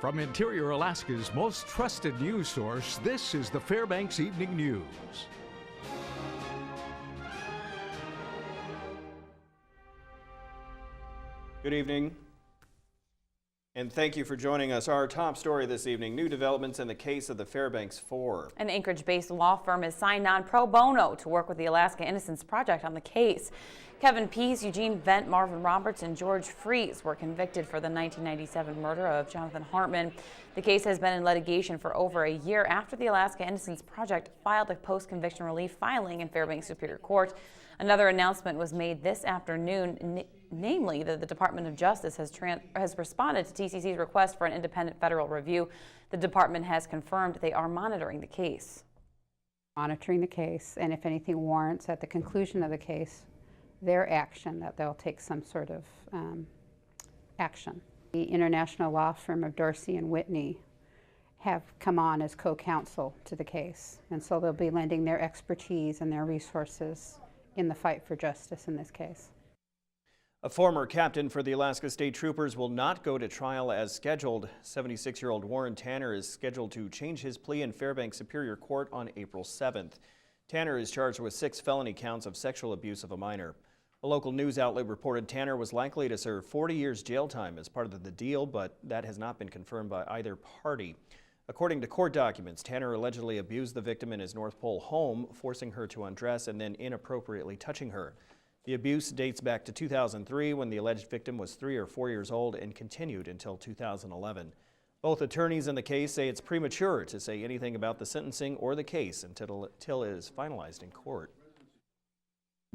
From Interior Alaska's most trusted news source, this is the Fbx Evening News. Good evening, and thank you for joining us. Our top story this evening, new developments in the case of the Fbx 4. An Anchorage-based law firm has signed on pro bono to work with the Alaska Innocence Project on the case. Kevin Pease, Eugene Vent, Marvin Roberts, and George Fries were convicted for the 1997 murder of Jonathan Hartman. The case has been in litigation for over a year after the Alaska Innocence Project filed a post-conviction relief filing in Fairbanks Superior Court. Another announcement was made this afternoon, namely that the Department of Justice has responded to TCC's request for an independent federal review. The department has confirmed they are monitoring the case. Monitoring the case, and if anything warrants at the conclusion of the case, their action, that they'll take some sort of action. The international law firm of Dorsey and Whitney have come on as co-counsel to the case, and so they'll be lending their expertise and their resources in the fight for justice in this case. A former captain for the Alaska State Troopers will not go to trial as scheduled. 76-year-old Warren Tanner is scheduled to change his plea in Fairbanks Superior Court on April 7th. Tanner is charged with 6 felony counts of sexual abuse of a minor. A local news outlet reported Tanner was likely to serve 40 years jail time as part of the deal, but that has not been confirmed by either party. According to court documents, Tanner allegedly abused the victim in his North Pole home, forcing her to undress and then inappropriately touching her. The abuse dates back to 2003 when the alleged victim was 3 or 4 years old and continued until 2011. Both attorneys in the case say it's premature to say anything about the sentencing or the case until it is finalized in court.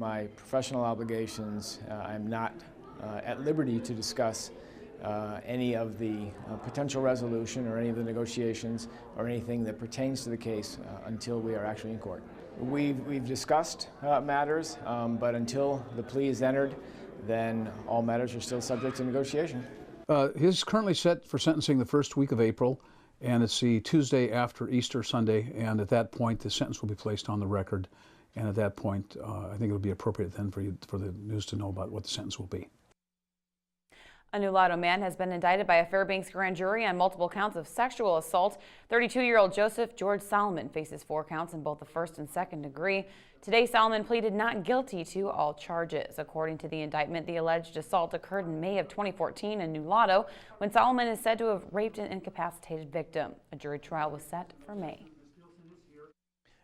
My professional obligations, I'm not at liberty to discuss any of the potential resolution or any of the negotiations or anything that pertains to the case until we are actually in court. We've discussed matters, but until the plea is entered, then all matters are still subject to negotiation. He's currently set for sentencing the first week of April, and it's the Tuesday after Easter Sunday, and at that point the sentence will be placed on the record, and at that point I think it would be appropriate then for the news to know about what the sentence will be. A Nulato man has been indicted by a Fairbanks grand jury on multiple counts of sexual assault. 32-year-old Joseph George Solomon faces 4 counts in both the first and second degree. Today, Solomon pleaded not guilty to all charges. According to the indictment, the alleged assault occurred in May of 2014 in Nulato, when Solomon is said to have raped an incapacitated victim. A jury trial was set for May.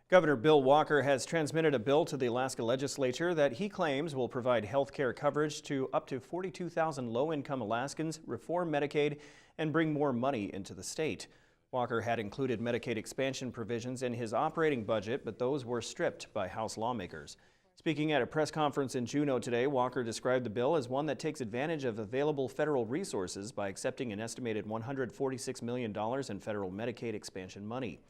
Governor Bill Walker has transmitted a bill to the Alaska legislature that he claims will provide health care coverage to up to 42,000 low-income Alaskans, reform Medicaid, and bring more money into the state. Walker had included Medicaid expansion provisions in his operating budget, but those were stripped by House lawmakers. Speaking at a press conference in Juneau today, Walker described the bill as one that takes advantage of available federal resources by accepting an estimated $146 million in federal Medicaid expansion money.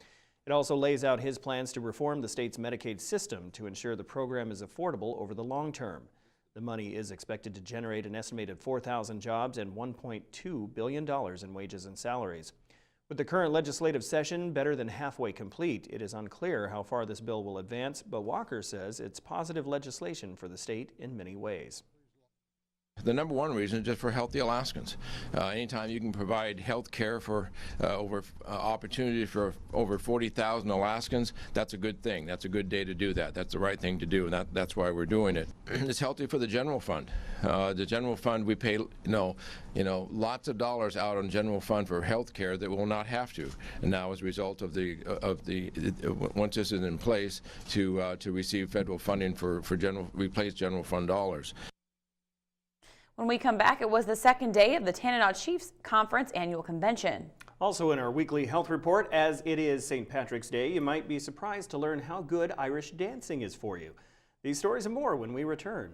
It also lays out his plans to reform the state's Medicaid system to ensure the program is affordable over the long term. The money is expected to generate an estimated 4,000 jobs and $1.2 billion in wages and salaries. With the current legislative session better than halfway complete, it is unclear how far this bill will advance, but Walker says it's positive legislation for the state in many ways. The number one reason is just for healthy Alaskans. Anytime you can provide health care for opportunity for over 40,000 Alaskans, that's a good thing. That's a good day to do that. That's the right thing to do, and that's why we're doing it. It's healthy for the general fund. The general fund, we pay lots of dollars out on general fund for health care that we'll not have to. And now, as a result of once this is in place, to receive federal funding for replace general fund dollars. When we come back, it was the second day of the Tanana Chiefs Conference annual convention. Also in our weekly health report, as it is St. Patrick's Day, you might be surprised to learn how good Irish dancing is for you. These stories and more when we return.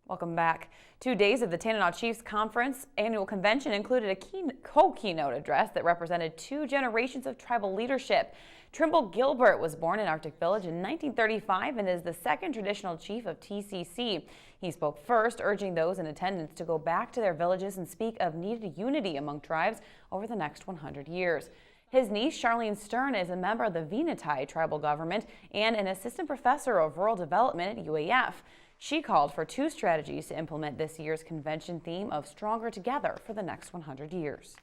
Welcome back. 2 days of the Tanana Chiefs Conference annual convention included a co-keynote address that represented 2 generations of tribal leadership. Trimble Gilbert was born in Arctic Village in 1935 and is the 2nd traditional chief of TCC. He spoke first, urging those in attendance to go back to their villages and speak of needed unity among tribes over the next 100 years. His niece, Charlene Stern, is a member of the Venati tribal government and an assistant professor of rural development at UAF. She called for 2 strategies to implement this year's convention theme of Stronger Together for the next 100 years.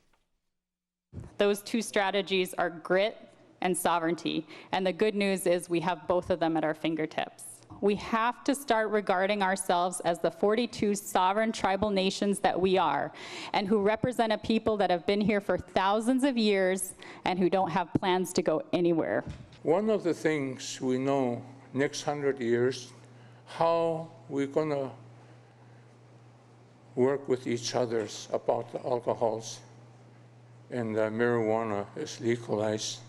Those two strategies are grit and sovereignty, and the good news is we have both of them at our fingertips. We have to start regarding ourselves as the 42 sovereign tribal nations that we are, and who represent a people that have been here for thousands of years and who don't have plans to go anywhere. One of the things we know next 100 years, how we're gonna work with each other about the alcohols and marijuana is legalized.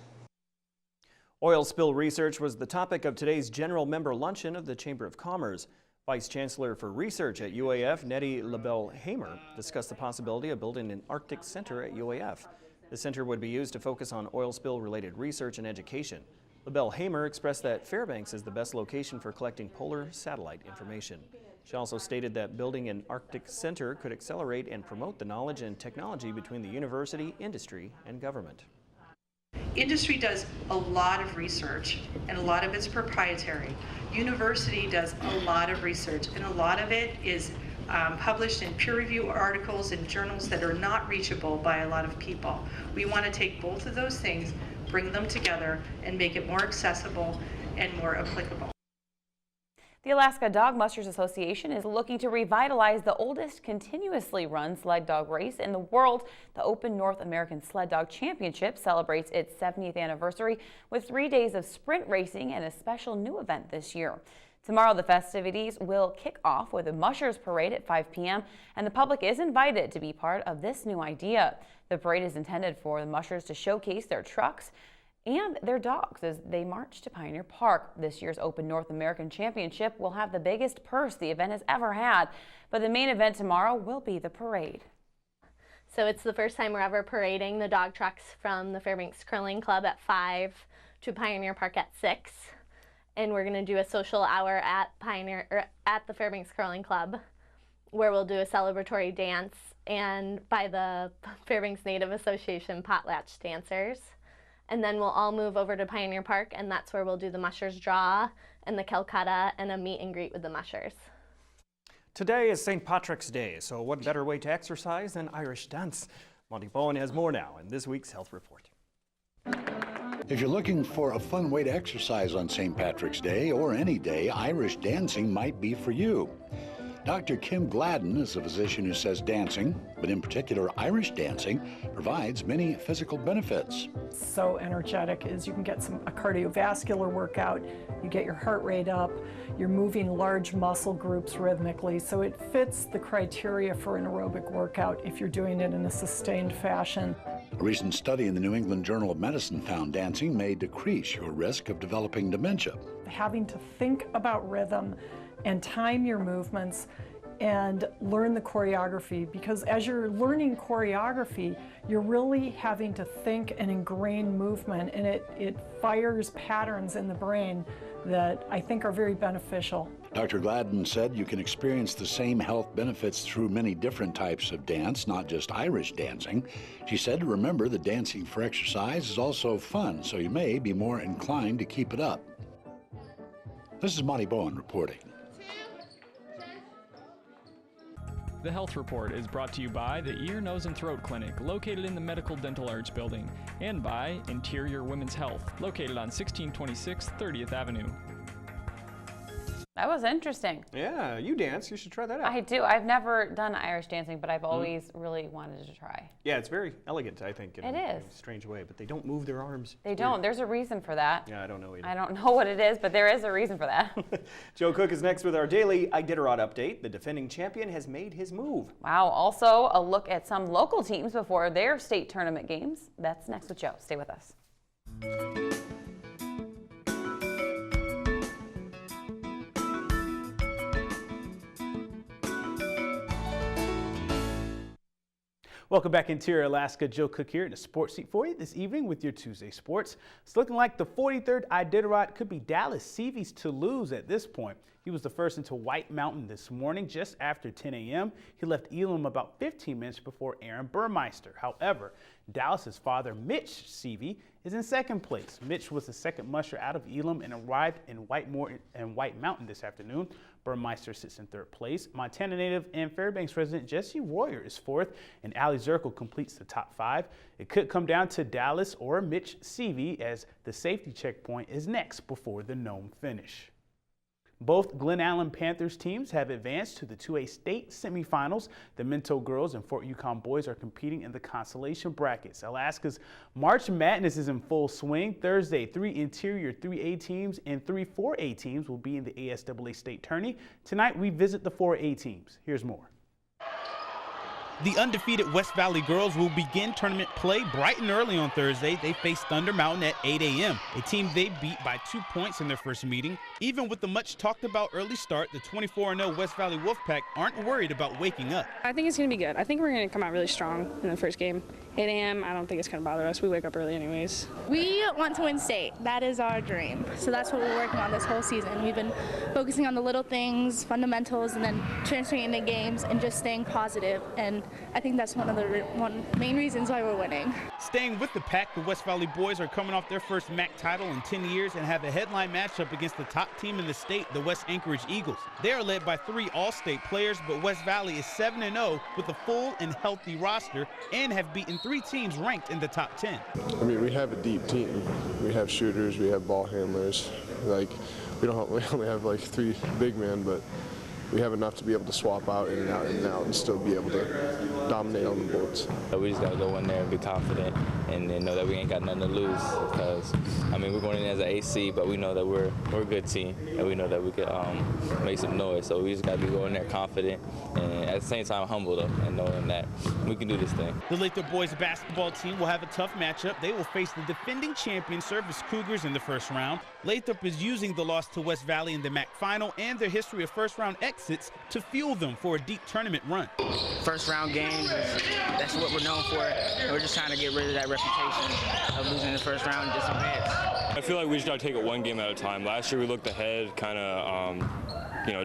Oil spill research was the topic of today's general member luncheon of the Chamber of Commerce. Vice Chancellor for Research at UAF, Nettie LaBelle-Hamer, discussed the possibility of building an Arctic Center at UAF. The center would be used to focus on oil spill-related research and education. LaBelle-Hamer expressed that Fairbanks is the best location for collecting polar satellite information. She also stated that building an Arctic Center could accelerate and promote the knowledge and technology between the university, industry, and government. Industry does a lot of research, and a lot of it's proprietary. University does a lot of research, and a lot of it is published in peer review articles in journals that are not reachable by a lot of people. We want to take both of those things, bring them together, and make it more accessible and more applicable. The Alaska Dog Mushers Association is looking to revitalize the oldest continuously run sled dog race in the world. The Open North American Sled Dog Championship celebrates its 70th anniversary with 3 days of sprint racing and a special new event this year. Tomorrow, the festivities will kick off with a Mushers Parade at 5 p.m., and the public is invited to be part of this new idea. The parade is intended for the mushers to showcase their trucks and their dogs as they march to Pioneer Park. This year's Open North American Championship will have the biggest purse the event has ever had, but the main event tomorrow will be the parade. So it's the first time we're ever parading the dog trucks from the Fairbanks Curling Club at 5 to Pioneer Park at 6, and we're going to do a social hour at the Fairbanks Curling Club, where we'll do a celebratory dance and by the Fairbanks Native Association potlatch dancers. And then we'll all move over to Pioneer Park, and that's where we'll do the mushers draw and the Calcutta and a meet and greet with the mushers. Today is St. Patrick's Day, so what better way to exercise than Irish dance? Monty Bowen has more now in this week's Health Report. If you're looking for a fun way to exercise on St. Patrick's Day or any day, Irish dancing might be for you. Dr. Kim Gladden is a physician who says dancing, but in particular Irish dancing, provides many physical benefits. So energetic is you can get a cardiovascular workout, you get your heart rate up, you're moving large muscle groups rhythmically, so it fits the criteria for an aerobic workout if you're doing it in a sustained fashion. A recent study in the New England Journal of Medicine found dancing may decrease your risk of developing dementia. Having to think about rhythm and time your movements and learn the choreography, because as you're learning choreography, you're really having to think and ingrain movement, and it fires patterns in the brain that I think are very beneficial. Dr. Gladden said you can experience the same health benefits through many different types of dance, not just Irish dancing. She said to remember that dancing for exercise is also fun, so you may be more inclined to keep it up. This is Monty Bowen reporting. The Health Report is brought to you by the Ear, Nose, and Throat Clinic, located in the Medical Dental Arts Building, and by Interior Women's Health, located on 1626 30th Avenue. That was interesting. Yeah, you dance. You should try that out. I do. I've never done Irish dancing, but I've always really wanted to try. Yeah, it's very elegant, I think, in a strange way, but they don't move their arms. They don't. There's a reason for that. Yeah, I don't know either. I don't know what it is, but there is a reason for that. Joe Cook is next with our daily Iditarod update. The defending champion has made his move. Wow. Also, a look at some local teams before their state tournament games. That's next with Joe. Stay with us. Welcome back, Interior Alaska. Joe Cook here in a sports seat for you this evening with your Tuesday sports. It's looking like the 43rd Iditarod could be Dallas Seavey's to lose at this point. He was the first into White Mountain this morning just after 10 a.m. He left Elam about 15 minutes before Aaron Burmeister. However, Dallas's father, Mitch Seavey, is in second place. Mitch was the second musher out of Elam and arrived in White Mountain this afternoon. Burmeister sits in third place. Montana native and Fairbanks resident Jesse Royer is fourth, and Allie Zirkle completes the top 5. It could come down to Dallas or Mitch Seavey as the safety checkpoint is next before the Nome finish. Both Glen Allen Panthers teams have advanced to the 2A state semifinals. The Minto girls and Fort Yukon boys are competing in the consolation brackets. Alaska's March Madness is in full swing. Thursday, 3 interior 3A teams and 3 4A teams will be in the ASAA state tourney. Tonight, we visit the 4A teams. Here's more. The undefeated West Valley girls will begin tournament play bright and early on Thursday. They face Thunder Mountain at 8 a.m., a team they beat by 2 points in their first meeting. Even with the much talked about early start, the 24-0 West Valley Wolfpack aren't worried about waking up. I think it's going to be good. I think we're going to come out really strong in the first game. 8 a.m., I don't think it's going to bother us. We wake up early anyways. We want to win state. That is our dream. So that's what we're working on this whole season. We've been focusing on the little things, fundamentals, and then transferring into games and just staying positive. And I think that's one main reasons why we're winning. Staying with the pack, the West Valley boys are coming off their first MAC title in 10 years and have a headline matchup against the top team in the state, the West Anchorage Eagles. They are led by 3 all-state players, but West Valley is 7-0 with a full and healthy roster and have beaten 3 teams ranked in the top 10. I mean, we have a deep team. We have shooters, we have ball handlers. Like, we only have like 3 big men, but we have enough to be able to swap out in and out and still be able to dominate on the boards. We just got to go in there and be confident and know that we ain't got nothing to lose because, I mean, we're going in as an AC, but we know that we're a good team and we know that we could make some noise. So we just got to be going there confident and at the same time humble though and knowing that we can do this thing. The Lathrop boys basketball team will have a tough matchup. They will face the defending champion Service Cougars in the first round. Lathrop is using the loss to West Valley in the MAC final and their history of first round exits to fuel them for a deep tournament run. First round games, that's what we're known for. And we're just trying to get rid of that reputation of losing the first round and just advance. I feel like we just got to take it one game at a time. Last year we looked ahead, kind of,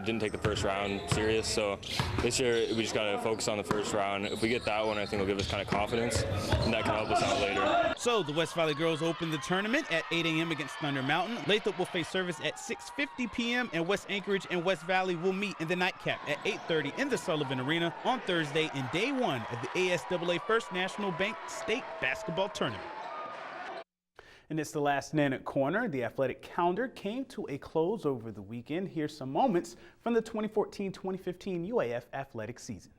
didn't take the first round serious. So this year we just got to focus on the first round. If we get that one, I think it'll give us kind of confidence, and that can help us out later. So the West Valley girls open the tournament at 8 a.m. against Thunder Mountain. Lathrop will face Service at 6:50 p.m. and West Anchorage and West Valley will meet in the nightcap at 8:30 in the Sullivan Arena on Thursday in day 1 of the ASAA First National Bank State Basketball Tournament. And it's the last Nannett Corner. The athletic calendar came to a close over the weekend. Here's some moments from the 2014-2015 UAF athletic season.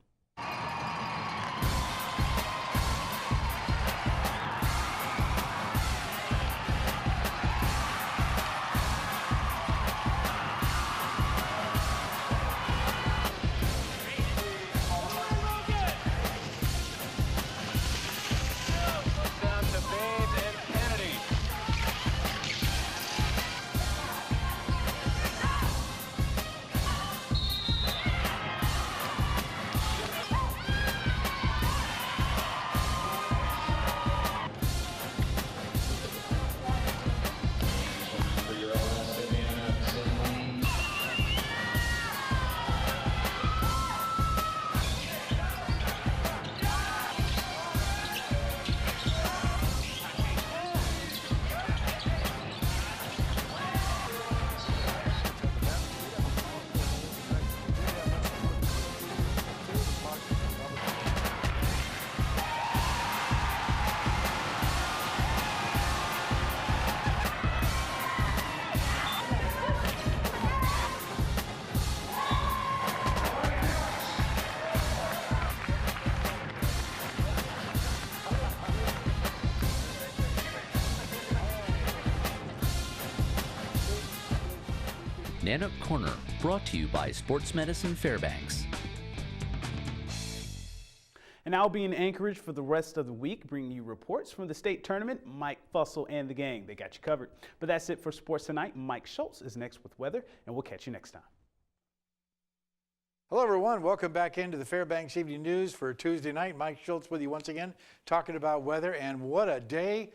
Nannett Corner, brought to you by Sports Medicine Fairbanks. And I'll be in Anchorage for the rest of the week, bringing you reports from the state tournament. Mike Fussell and the gang, they got you covered. But that's it for sports tonight. Mike Schultz is next with weather, and we'll catch you next time. Hello, everyone. Welcome back into the Fairbanks Evening News for Tuesday night. Mike Schultz with you once again, talking about weather. And what a day.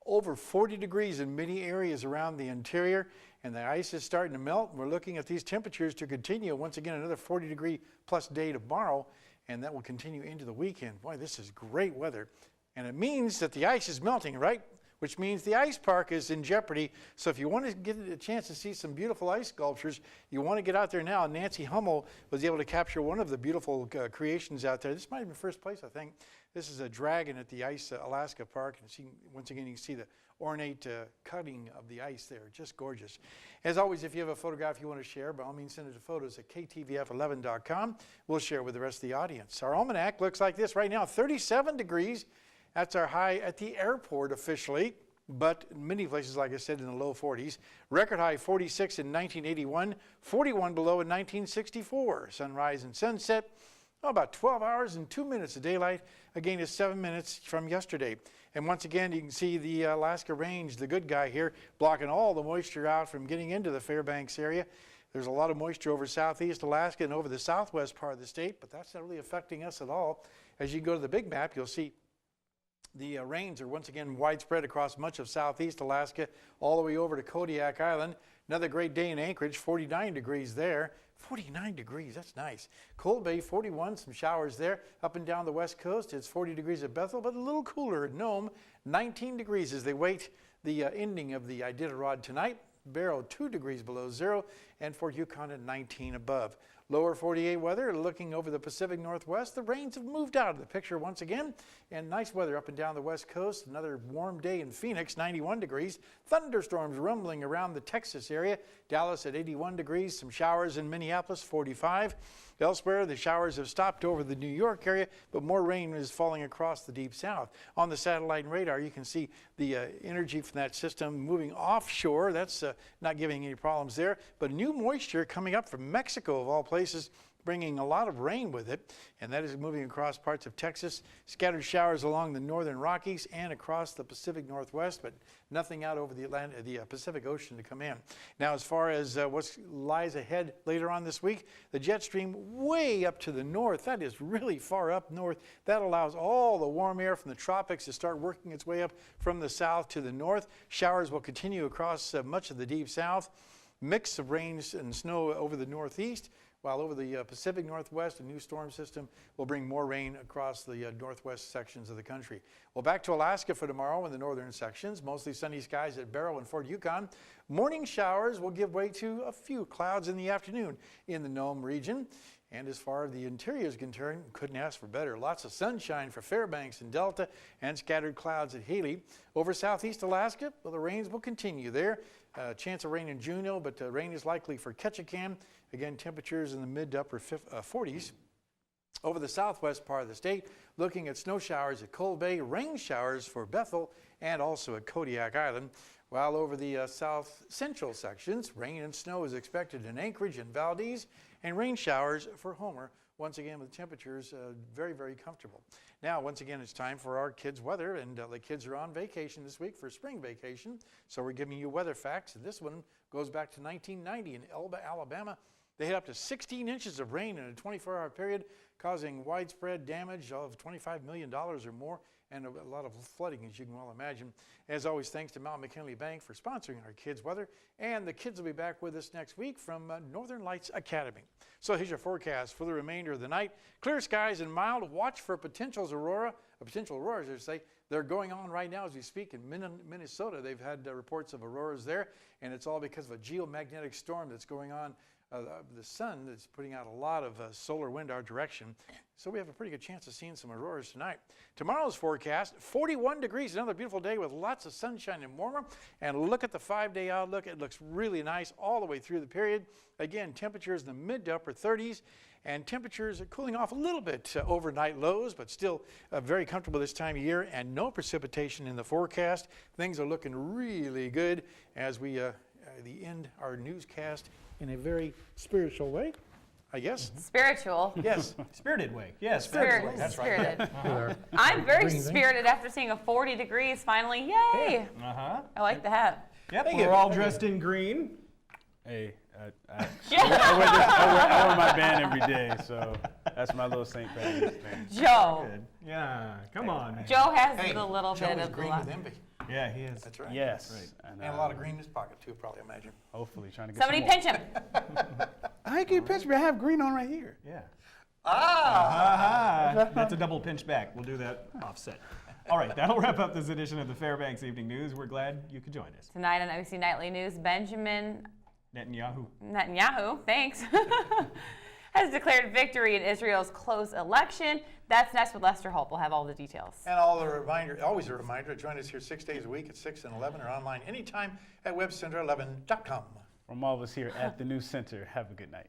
Over 40 degrees in many areas around the interior, and the ice is starting to melt. We're looking at these temperatures to continue. Once again, another 40-degree plus day tomorrow, and that will continue into the weekend. Boy, this is great weather, and it means that the ice is melting, right? which means the ice park is in jeopardy. So if you want to get a chance to see some beautiful ice sculptures, you want to get out there now. Nancy Hummel was able to capture one of the beautiful creations out there. This might have been first place, I think. This is a dragon at the Ice Alaska Park. And once again, you can see the ornate cutting of the ice there. Just gorgeous. As always, if you have a photograph you want to share, by all means send it to photos at ktvf11.com. We'll share with the rest of the audience. Our almanac looks like this right now, 37 degrees. That's our high at the airport officially, but in many places, like I said, in the low 40s. Record high 46 in 1981, 41 below in 1964. Sunrise and sunset, about 12 hours and 2 minutes of daylight. Again, it's 7 minutes from yesterday. And once again, you can see the Alaska Range, the good guy here, blocking all the moisture out from getting into the Fairbanks area. There's a lot of moisture over southeast Alaska and over the southwest part of the state, but that's not really affecting us at all. As you go to the big map, you'll see the rains are once again widespread across much of southeast Alaska, all the way over to Kodiak Island. Another great day in Anchorage, 49 degrees there. 49 degrees, that's nice. Cold Bay, 41, some showers there. Up and down the west coast, it's 40 degrees at Bethel, but a little cooler at Nome. 19 degrees as they wait the ending of the Iditarod tonight. Barrow, 2 degrees below zero, and Fort Yukon at 19 above. Lower 48 weather, looking over the Pacific Northwest. The rains have moved out of the picture once again, and nice weather up and down the west coast. Another warm day in Phoenix, 91 degrees. Thunderstorms rumbling around the Texas area. Dallas at 81 degrees. Some showers in Minneapolis, 45. Elsewhere, the showers have stopped over the New York area, but more rain is falling across the deep south. On the satellite and radar, you can see the energy from that system moving offshore. That's not giving any problems there, but new moisture coming up from Mexico, of all places, bringing a lot of rain with it, and that is moving across parts of Texas. Scattered showers along the northern Rockies and across the Pacific Northwest, but nothing out over the Pacific Ocean to come in. Now, as far as what lies ahead later on this week, the jet stream way up to the north, that is really far up north. That allows all the warm air from the tropics to start working its way up from the south to the north. Showers will continue across much of the deep south. Mix of rains and snow over the northeast, while over the Pacific Northwest, a new storm system will bring more rain across the northwest sections of the country. Well, back to Alaska for tomorrow in the northern sections. Mostly sunny skies at Barrow and Fort Yukon. Morning showers will give way to a few clouds in the afternoon in the Nome region. And as far as the interior is concerned, couldn't ask for better. Lots of sunshine for Fairbanks and Delta, and scattered clouds at Haley. Over southeast Alaska, well, the rains will continue there. Chance of rain in Juneau, but rain is likely for Ketchikan. Again, temperatures in the mid to upper 40s. Over the southwest part of the state, looking at snow showers at Cold Bay, rain showers for Bethel, and also at Kodiak Island. While over the south central sections, rain and snow is expected in Anchorage and Valdez, and rain showers for Homer, once again with temperatures very, very comfortable. Now, once again, it's time for our kids' weather, and the kids are on vacation this week for spring vacation, so we're giving you weather facts. And this one goes back to 1990 in Elba, Alabama. They had up to 16 inches of rain in a 24-hour period, causing widespread damage of $25 million or more, and a lot of flooding, as you can well imagine. As always, thanks to Mount McKinley Bank for sponsoring our kids' weather. And the kids will be back with us next week from Northern Lights Academy. So here's your forecast for the remainder of the night. Clear skies and mild. Watch for potential auroras, I should say. They're going on right now as we speak in Minnesota. They've had reports of auroras there, and it's all because of a geomagnetic storm that's going on. The sun is putting out a lot of solar wind our direction, so we have a pretty good chance of seeing some auroras tonight. Tomorrow's forecast, 41 degrees, another beautiful day with lots of sunshine and warmer. And look at the 5-day outlook. It looks really nice all the way through the period. Again, temperatures in the mid to upper 30s, and temperatures are cooling off a little bit overnight lows, but still very comfortable this time of year, and no precipitation in the forecast. Things are looking really good as we end our newscast in a very spiritual way, I guess. Spiritual. Yes. Spirited way. Yes, spirited. That's right. Spirited. I'm very spirited after seeing a 40 degrees finally. Yay! Uh-huh. I like the hat. Yep, we're all dressed in green. Hey, I wear my band every day, so that's my little St. Patrick's thing. Joe. Good. Yeah, come on. Man. Joe has the little Joe bit is of green with envy. Yeah, he is. That's right. Yes. Right. And a lot of green in his pocket, too, probably, imagine. Hopefully, trying to get somebody pinch him. I can pinch me. I have green on right here. Yeah. Ah! That's a double pinch back. We'll do that offset. All right, that'll wrap up this edition of the Fbx Evening News. We're glad you could join us. Tonight on ABC Nightly News, Benjamin Netanyahu, thanks, has declared victory in Israel's close election. That's next with Lester Holt. We'll have all the details. And always a reminder, join us here 6 days a week at 6 and 11 or online anytime at webcenter11.com. From all of us here at the News Center, have a good night.